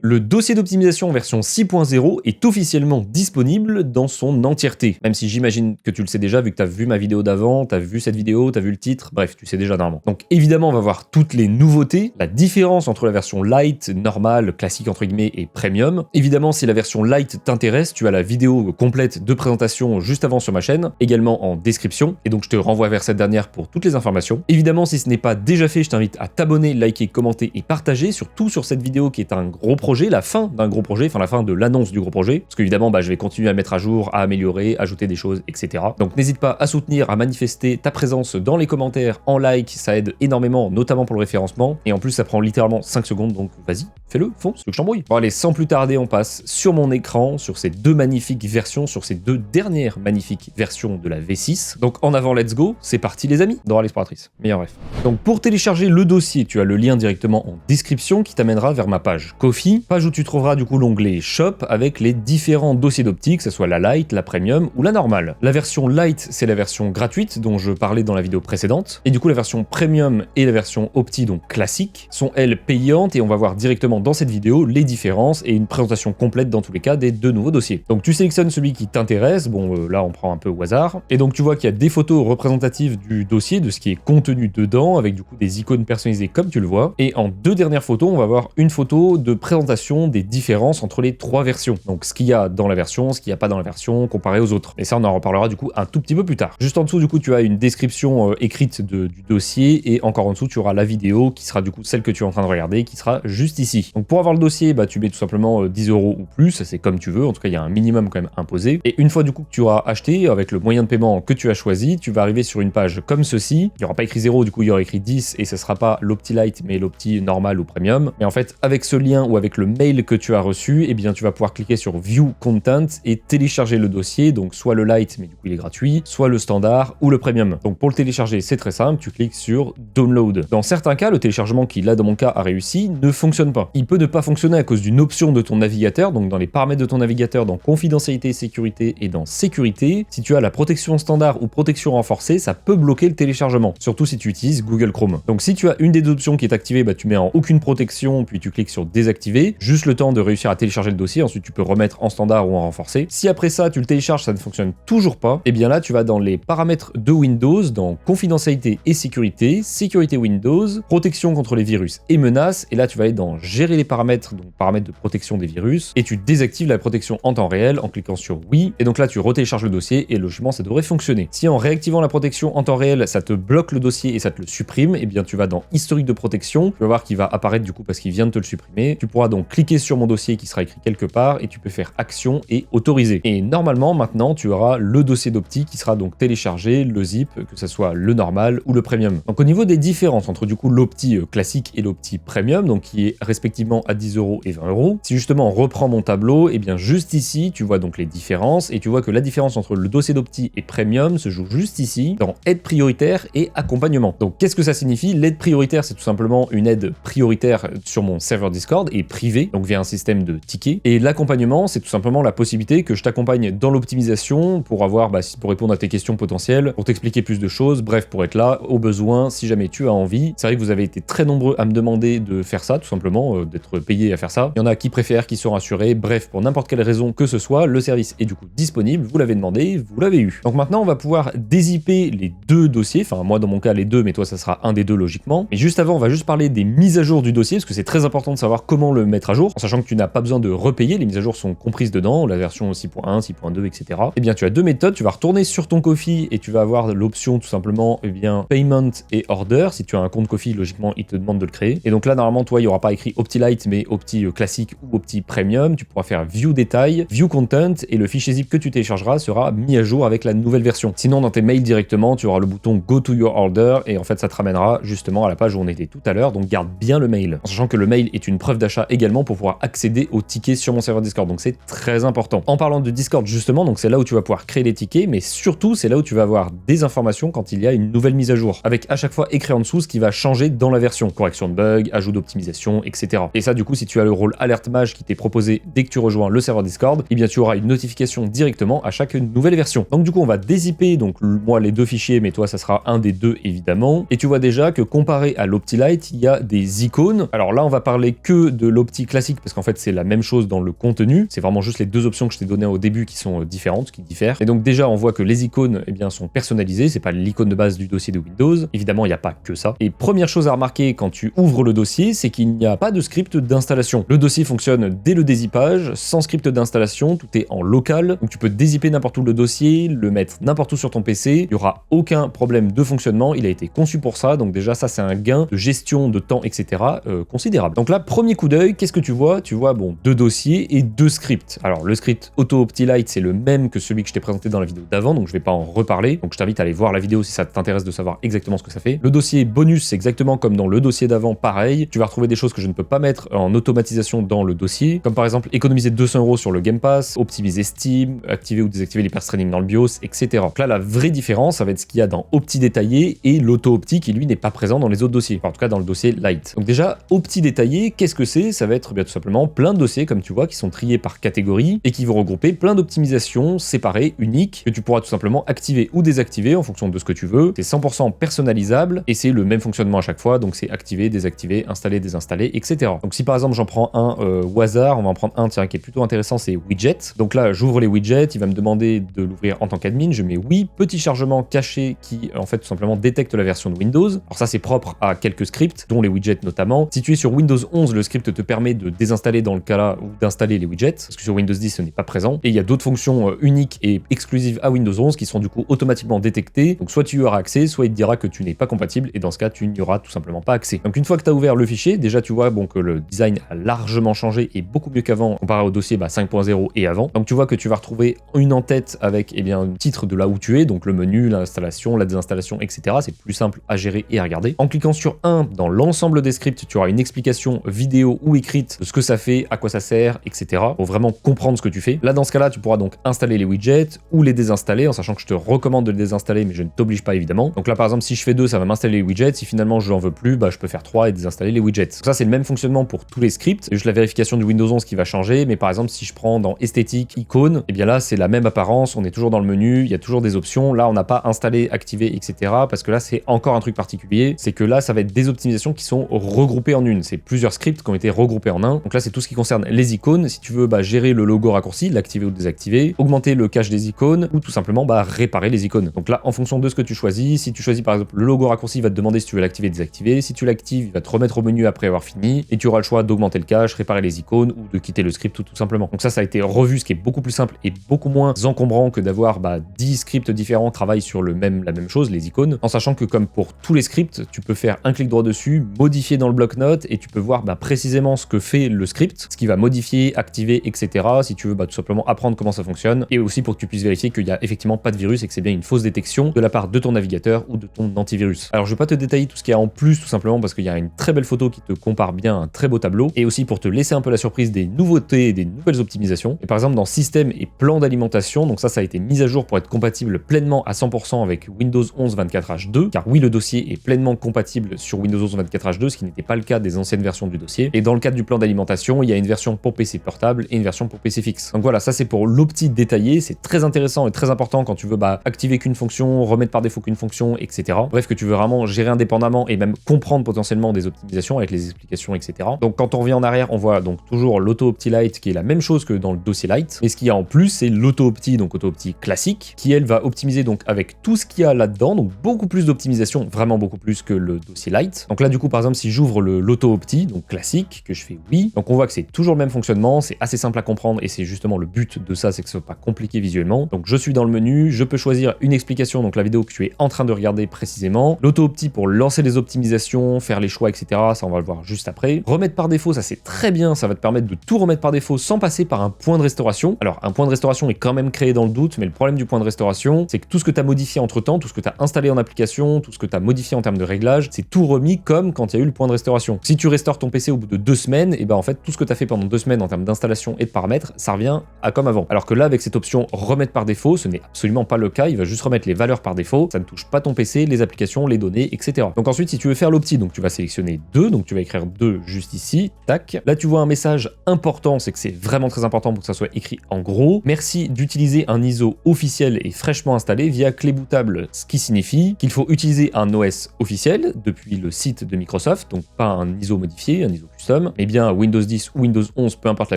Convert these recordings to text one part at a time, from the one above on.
Le dossier d'optimisation version 6.0 est officiellement disponible dans son entièreté. Même si j'imagine que tu le sais déjà vu que tu as vu ma vidéo d'avant, tu as vu cette vidéo, tu as vu le titre, bref, tu sais déjà normalement. Donc évidemment, on va voir toutes les nouveautés, la différence entre la version light, normale, classique entre guillemets et premium. Évidemment, si la version light t'intéresse, tu as la vidéo complète de présentation juste avant sur ma chaîne, également en description, et donc je te renvoie vers cette dernière pour toutes les informations. Évidemment, si ce n'est pas déjà fait, je t'invite à t'abonner, liker, commenter et partager, surtout sur cette vidéo qui est un gros projet, la fin d'un gros projet, enfin la fin de l'annonce du gros projet, parce qu'évidemment je vais continuer à mettre à jour, à améliorer, ajouter des choses, etc. Donc n'hésite pas à soutenir, à manifester ta présence dans les commentaires, en like, ça aide énormément, notamment pour le référencement, et en plus ça prend littéralement 5 secondes, donc vas-y, fais-le, fonce, que je t'embrouille. Bon allez, sans plus tarder, on passe sur mon écran, sur ces deux magnifiques versions, sur ces deux dernières magnifiques versions de la V6. Donc en avant, let's go, c'est parti les amis, Dora l'exploratrice, meilleur ref. Donc pour télécharger le dossier, tu as le lien directement en description qui t'amènera vers ma page Ko-fi, page où tu trouveras du coup l'onglet Shop avec les différents dossiers d'optique, que ce soit la Light, la Premium ou la normale. La version Light, c'est la version gratuite dont je parlais dans la vidéo précédente, et du coup la version Premium et la version Opti, donc classique, sont elles payantes, et on va voir directement dans cette vidéo les différences et une présentation complète dans tous les cas des deux nouveaux dossiers. Donc tu sélectionnes celui qui t'intéresse, bon là on prend un peu au hasard, et donc tu vois qu'il y a des photos représentatives du dossier, de ce qui est contenu dedans, avec du coup des icônes personnalisées comme tu le vois, et en deux dernières photos, on va voir une photo de présentation des différences entre les trois versions. Donc ce qu'il y a dans la version, ce qu'il n'y a pas dans la version, comparé aux autres. Et ça, on en reparlera du coup un tout petit peu plus tard. Juste en dessous, du coup, tu as une description écrite du dossier, et encore en dessous, tu auras la vidéo qui sera du coup celle que tu es en train de regarder, qui sera juste ici. Donc pour avoir le dossier, bah, tu mets tout simplement 10 € ou plus, c'est comme tu veux. En tout cas, il y a un minimum quand même imposé. Et une fois du coup que tu auras acheté, avec le moyen de paiement que tu as choisi, tu vas arriver sur une page comme ceci. Il n'y aura pas écrit 0, du coup, il y aura écrit 10, et ce sera pas l'Opti Light, mais l'Opti normal ou Premium. Mais en fait, avec ce lien ou avec le mail que tu as reçu, eh bien tu vas pouvoir cliquer sur View Content et télécharger le dossier, donc soit le Light, mais du coup il est gratuit, soit le standard ou le Premium. Donc pour le télécharger, c'est très simple, tu cliques sur Download. Dans certains cas, le téléchargement qui là dans mon cas a réussi, ne fonctionne pas. Il peut ne pas fonctionner à cause d'une option de ton navigateur, donc dans les paramètres de ton navigateur, dans confidentialité, sécurité et dans sécurité, si tu as la protection standard ou protection renforcée, ça peut bloquer le téléchargement, surtout si tu utilises Google Chrome. Donc si tu as une des deux options qui est activée, bah, tu mets en aucune protection, puis tu cliques sur désactiver, juste le temps de réussir à télécharger le dossier, ensuite tu peux remettre en standard ou en renforcé. Si après ça tu le télécharges, ça ne fonctionne toujours pas, et bien là tu vas dans les paramètres de Windows, dans confidentialité et sécurité, sécurité Windows, protection contre les virus et menaces, et là tu vas aller dans gérer les paramètres, donc paramètres de protection des virus, et tu désactives la protection en temps réel en cliquant sur oui, et donc là tu retélécharges le dossier et logiquement ça devrait fonctionner. Si en réactivant la protection en temps réel ça te bloque le dossier et ça te le supprime, et bien tu vas dans historique de protection, tu vas voir qu'il va apparaître du coup parce qu'il vient de te le supprimer, tu pourras donc cliquer sur mon dossier qui sera écrit quelque part et tu peux faire action et autoriser. Et normalement maintenant tu auras le dossier d'Opti qui sera donc téléchargé, le zip, que ce soit le normal ou le premium. Donc au niveau des différences entre du coup l'Opti classique et l'Opti premium, donc qui est respectivement à 10 € et 20 €, si justement on reprend mon tableau, et bien juste ici tu vois donc les différences, et tu vois que la différence entre le dossier d'Opti et premium se joue juste ici dans aide prioritaire et accompagnement. Donc qu'est-ce que ça signifie? L'aide prioritaire, c'est tout simplement une aide prioritaire sur mon serveur Discord et privée, donc via un système de tickets. Et l'accompagnement, c'est tout simplement la possibilité que je t'accompagne dans l'optimisation pour avoir, pour répondre à tes questions potentielles, pour t'expliquer plus de choses, bref, pour être là au besoin si jamais tu as envie. C'est vrai que vous avez été très nombreux à me demander de faire ça, tout simplement, d'être payé à faire ça. Il y en a qui préfèrent, qui sont rassurés, bref, pour n'importe quelle raison que ce soit, le service est du coup disponible, vous l'avez demandé, vous l'avez eu. Donc maintenant, on va pouvoir dézipper les deux dossiers, enfin moi dans mon cas les deux, mais toi ça sera un des deux logiquement. Mais juste avant, on va juste parler des mises à jour du dossier, parce que c'est très important de savoir comment le mettre à jour, en sachant que tu n'as pas besoin de repayer, les mises à jour sont comprises dedans, la version 6.1, 6.2, etc. Et bien tu as deux méthodes, tu vas retourner sur ton Ko-fi et tu vas avoir l'option tout simplement, payment et order. Si tu as un compte Ko-fi, logiquement il te demande de le créer. Et donc là normalement toi il n'y aura pas écrit Opti Light mais Opti classique ou Opti Premium, tu pourras faire View Détail, View Content, et le fichier zip que tu téléchargeras sera mis à jour avec la nouvelle version. Sinon dans tes mails directement, tu auras le bouton Go to your order, et en fait ça te ramènera justement à la page où on était tout à l'heure, donc garde bien le mail. En sachant que le mail est une preuve d'achat également pour pouvoir accéder aux tickets sur mon serveur Discord, donc c'est très important. En parlant de Discord justement, donc c'est là où tu vas pouvoir créer les tickets, mais surtout c'est là où tu vas avoir des informations quand il y a une nouvelle mise à jour, avec à chaque fois écrit en dessous ce qui va changer dans la version, correction de bugs, ajout d'optimisation, etc. Et ça du coup si tu as le rôle alerte mage qui t'est proposé dès que tu rejoins le serveur Discord, et bien tu auras une notification directement à chaque nouvelle version. Donc du coup on va dézipper donc moi les deux fichiers, mais toi ça sera un des deux évidemment, et tu vois déjà que comparé à l'Opti Light, il y a des icônes. Alors là on va parler que de l'Opti AutoOpti classique parce qu'en fait c'est la même chose dans le contenu, c'est vraiment juste les deux options que je t'ai données au début qui sont différentes, qui diffèrent. Et donc déjà on voit que les icônes eh bien, sont personnalisées, c'est pas l'icône de base du dossier de Windows, évidemment il n'y a pas que ça. Et première chose à remarquer quand tu ouvres le dossier, c'est qu'il n'y a pas de script d'installation. Le dossier fonctionne dès le dézippage, sans script d'installation, tout est en local, donc tu peux dézipper n'importe où le dossier, le mettre n'importe où sur ton PC, il n'y aura aucun problème de fonctionnement, il a été conçu pour ça, donc déjà ça c'est un gain de gestion de temps, etc. Considérable. Donc là, premier coup d'œil, qu'est-ce que tu vois? Tu vois, bon, 2 dossiers et 2 scripts. Alors le script AutoOpti Lite, c'est le même que celui que je t'ai présenté dans la vidéo d'avant, donc je vais pas en reparler, donc je t'invite à aller voir la vidéo si ça t'intéresse de savoir exactement ce que ça fait. Le dossier bonus, c'est exactement comme dans le dossier d'avant, pareil, tu vas retrouver des choses que je ne peux pas mettre en automatisation dans le dossier, comme par exemple économiser 200 € sur le Game Pass, optimiser Steam, activer ou désactiver l'hyperstreaming dans le BIOS, etc. Donc là, la vraie différence, ça va être ce qu'il y a dans Opti détaillé et l'auto-opti qui lui n'est pas présent dans les autres dossiers, enfin, en tout cas dans le dossier Lite. Donc déjà, Opti détaillé, qu'est-ce que c'est? Ça va être bien tout simplement plein de dossiers, comme tu vois, qui sont triés par catégorie et qui vont regrouper plein d'optimisations séparées, uniques, que tu pourras tout simplement activer ou désactiver en fonction de ce que tu veux. C'est 100% personnalisable et c'est le même fonctionnement à chaque fois, donc c'est activer, désactiver, installer, désinstaller, etc. Donc si par exemple j'en prends un au hasard, on va en prendre un tiens, qui est plutôt intéressant, c'est widget. Donc là, j'ouvre les widgets, il va me demander de l'ouvrir en tant qu'admin, je mets oui, petit chargement caché qui en fait tout simplement détecte la version de Windows. Alors ça c'est propre à quelques scripts, dont les widgets notamment. Si tu es sur Windows 11, le script te permet de désinstaller dans le cas là ou d'installer les widgets, parce que sur Windows 10 ce n'est pas présent. Et il y a d'autres fonctions uniques et exclusives à Windows 11 qui sont du coup automatiquement détectées. Donc soit tu y auras accès, soit il te dira que tu n'es pas compatible et dans ce cas tu n'y auras tout simplement pas accès. Donc une fois que tu as ouvert le fichier, déjà tu vois bon, que le design a largement changé et beaucoup mieux qu'avant comparé au dossier 5.0 et avant. Donc tu vois que tu vas retrouver une en-tête avec eh bien, un titre de là où tu es, donc le menu, l'installation, la désinstallation, etc. C'est plus simple à gérer et à regarder. En cliquant sur 1, dans l'ensemble des scripts, tu auras une explication vidéo ou écrite de ce que ça fait, à quoi ça sert, etc. Pour vraiment comprendre ce que tu fais. Là, dans ce cas-là, tu pourras donc installer les widgets ou les désinstaller, en sachant que je te recommande de les désinstaller, mais je ne t'oblige pas évidemment. Donc là, par exemple, si je fais 2, ça va m'installer les widgets. Si finalement je n'en veux plus, je peux faire 3 et désinstaller les widgets. Donc ça, c'est le même fonctionnement pour tous les scripts. C'est juste la vérification du Windows 11 qui va changer. Mais par exemple, si je prends dans esthétique, icône, et bien là, c'est la même apparence. On est toujours dans le menu, il y a toujours des options. Là, on n'a pas installé, activé, etc. Parce que là, c'est encore un truc particulier. C'est que là, ça va être des optimisations qui sont regroupées en une. C'est plusieurs scripts qui ont été regroupés en un. Donc là, c'est tout ce qui concerne les icônes. Si tu veux gérer le logo raccourci, l'activer ou le désactiver, augmenter le cache des icônes ou tout simplement réparer les icônes. Donc là, en fonction de ce que tu choisis, si tu choisis par exemple le logo raccourci, il va te demander si tu veux l'activer, désactiver. Si tu l'actives, il va te remettre au menu après avoir fini et tu auras le choix d'augmenter le cache, réparer les icônes ou de quitter le script tout simplement. Donc ça a été revu, ce qui est beaucoup plus simple et beaucoup moins encombrant que d'avoir 10 scripts différents travaillent sur la même chose, les icônes, en sachant que comme pour tous les scripts, tu peux faire un clic droit dessus, modifier dans le bloc-notes et tu peux voir précisément ce que fait le script, ce qui va modifier, activer, etc. Si tu veux tout simplement apprendre comment ça fonctionne et aussi pour que tu puisses vérifier qu'il n'y a effectivement pas de virus et que c'est bien une fausse détection de la part de ton navigateur ou de ton antivirus. Alors je vais pas te détailler tout ce qu'il y a en plus tout simplement parce qu'il y a une très belle photo qui te compare bien un très beau tableau et aussi pour te laisser un peu la surprise des nouveautés et des nouvelles optimisations. Et par exemple dans système et plan d'alimentation, donc ça a été mis à jour pour être compatible pleinement à 100% avec Windows 11 24H2, car oui le dossier est pleinement compatible sur Windows 11 24H2, ce qui n'était pas le cas des anciennes versions du dossier. Et dans le cadre du plan d'alimentation, il y a une version pour PC portable et une version pour PC fixe. Donc voilà, ça c'est pour l'opti détaillé, c'est très intéressant et très important quand tu veux activer qu'une fonction, remettre par défaut qu'une fonction, etc. Bref, que tu veux vraiment gérer indépendamment et même comprendre potentiellement des optimisations avec les explications, etc. Donc quand on revient en arrière, on voit donc toujours l'auto-opti Lite qui est la même chose que dans le dossier Lite, mais ce qu'il y a en plus c'est l'auto-opti, donc auto-opti classique, qui elle va optimiser donc avec tout ce qu'il y a là-dedans, donc beaucoup plus d'optimisation, vraiment beaucoup plus que le dossier Lite. Donc là du coup par exemple si j'ouvre l'auto-opti, donc classique, que je fais oui, donc on voit que c'est toujours le même fonctionnement, c'est assez simple à comprendre et c'est justement le but de ça, c'est que ce soit pas compliqué visuellement. Donc je suis dans le menu, je peux choisir une explication, donc la vidéo que tu es en train de regarder précisément, l'auto-opti pour lancer les optimisations, faire les choix, etc. Ça on va le voir juste après. Remettre par défaut, ça c'est très bien, ça va te permettre de tout remettre par défaut sans passer par un point de restauration. Alors un point de restauration est quand même créé dans le doute, mais le problème du point de restauration, c'est que tout ce que tu as modifié entre temps, tout ce que tu as installé en application, tout ce que tu as modifié en termes de réglage, c'est tout remis comme quand il y a eu le point de restauration. Si tu restaures ton PC au bout de 2 semaines, et en fait tout ce que tu as fait pendant 2 semaines en termes d'installation et de paramètres, ça revient à comme avant. Alors que là avec cette option remettre par défaut, ce n'est absolument pas le cas, il va juste remettre les valeurs par défaut, ça ne touche pas ton PC, les applications, les données, etc. Donc ensuite si tu veux faire l'opti, donc tu vas sélectionner 2, donc tu vas écrire 2 juste ici, tac. Là tu vois un message important, c'est que c'est vraiment très important pour que ça soit écrit en gros. Merci d'utiliser un ISO officiel et fraîchement installé via clé bootable, ce qui signifie qu'il faut utiliser un OS officiel depuis le site de Microsoft, donc pas un ISO modifié, un ISO custom, mais bien Windows 10 ou Windows 11, peu importe la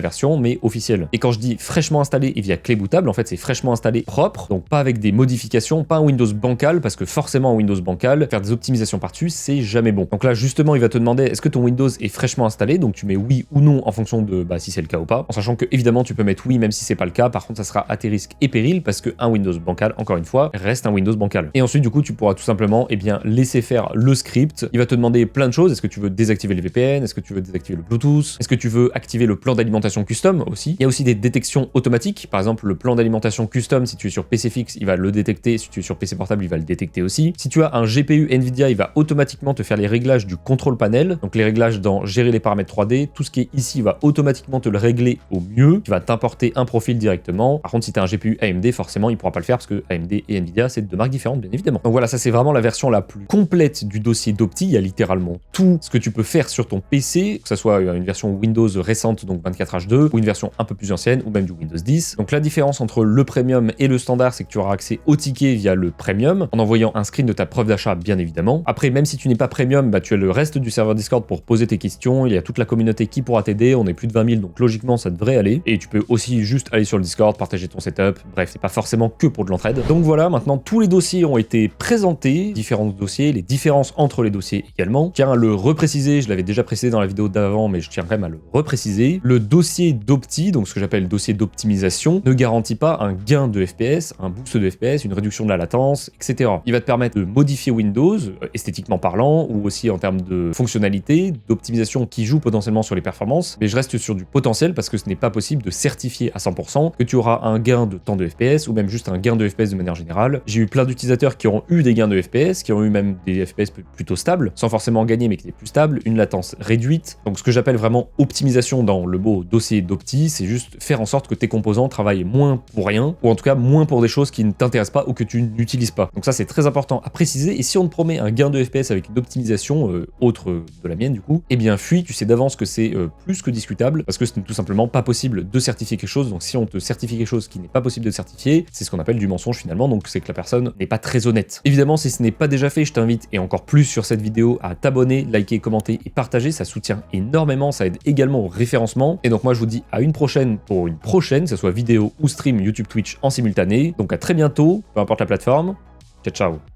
version, mais officielle. Et quand je dis fraîchement installé et via clé bootable, en fait c'est fraîchement installé propre, donc pas avec des modifications, pas un Windows bancal, parce que forcément un Windows bancal, faire des optimisations par-dessus, c'est jamais bon. Donc là justement il va te demander est-ce que ton Windows est fraîchement installé, donc tu mets oui ou non en fonction de si c'est le cas ou pas, en sachant que évidemment tu peux mettre oui même si c'est pas le cas, par contre ça sera à tes risques et périls, parce que un Windows bancal, encore une fois, reste un Windows bancal. Et ensuite du coup tu pourras tout simplement laisser faire le script. Il va te demander plein de choses, est-ce que tu veux désactiver les VPN, est-ce que tu veux désactiver le Bluetooth, est-ce que tu veux activer le plan d'alimentation custom aussi. Il y a aussi des détections automatiques, par exemple le plan d'alimentation custom, si tu es sur PC fixe, il va le détecter, si tu es sur PC portable, il va le détecter aussi. Si tu as un GPU Nvidia, il va automatiquement te faire les réglages du contrôle panel, donc les réglages dans gérer les paramètres 3D, tout ce qui est ici va automatiquement te le régler au mieux, tu vas t'importer un profil directement. Par contre si tu as un GPU AMD, forcément il pourra pas le faire parce que AMD et Nvidia c'est deux marques différentes bien évidemment. Donc voilà, ça c'est vraiment la version la plus complète du dossier d'Opti, il y a littéralement tout ce que tu peux faire sur ton PC, que ce soit une version Windows récente, donc 24H2, ou une version un peu plus ancienne, ou même du Windows 10. Donc la différence entre le Premium et le standard, c'est que tu auras accès au ticket via le Premium, en envoyant un screen de ta preuve d'achat, bien évidemment. Après, même si tu n'es pas Premium, tu as le reste du serveur Discord pour poser tes questions, il y a toute la communauté qui pourra t'aider, on est plus de 20 000, donc logiquement ça devrait aller. Et tu peux aussi juste aller sur le Discord, partager ton setup, bref, c'est pas forcément que pour de l'entraide. Donc voilà, maintenant tous les dossiers ont été présentés, différents dossiers, les différences entre les dossiers également. Je tiens à le repréciser, je l'avais déjà précisé dans la vidéo d'avant, mais je tiens quand même à le repréciser. Le dossier d'Opti, donc ce que j'appelle dossier d'optimisation, ne garantit pas un gain de FPS, un boost de FPS, une réduction de la latence, etc. Il va te permettre de modifier Windows, esthétiquement parlant, ou aussi en termes de fonctionnalité, d'optimisation qui joue potentiellement sur les performances, mais je reste sur du potentiel parce que ce n'est pas possible de certifier à 100% que tu auras un gain de temps de FPS, ou même juste un gain de FPS de manière générale. J'ai eu plein d'utilisateurs qui ont eu des gains de FPS, qui ont eu même des FPS plutôt stables, sans forcément gagner, mais qui étaient plus stables, une latence réduite. Donc ce que j'appelle vraiment optimisation dans le mot dossier d'Opti, c'est juste faire en sorte que tes composants travaillent moins pour rien, ou en tout cas moins pour des choses qui ne t'intéressent pas ou que tu n'utilises pas. Donc ça c'est très important à préciser, et si on te promet un gain de FPS avec une optimisation autre de la mienne du coup, eh bien fuis, tu sais d'avance que c'est plus que discutable, parce que ce n'est tout simplement pas possible de certifier quelque chose. Donc si on te certifie quelque chose qui n'est pas possible de certifier, c'est ce qu'on appelle du mensonge finalement, donc c'est que la personne n'est pas très honnête. Évidemment, si ce n'est pas déjà fait, je t'invite, et encore plus sur cette vidéo, à t'abonner, liker, commenter et partager, ça soutient énormément, ça aide également au référencement. Et donc moi je vous dis à une prochaine pour une prochaine, que ce soit vidéo ou stream YouTube Twitch en simultané. Donc à très bientôt, peu importe la plateforme. Ciao ciao.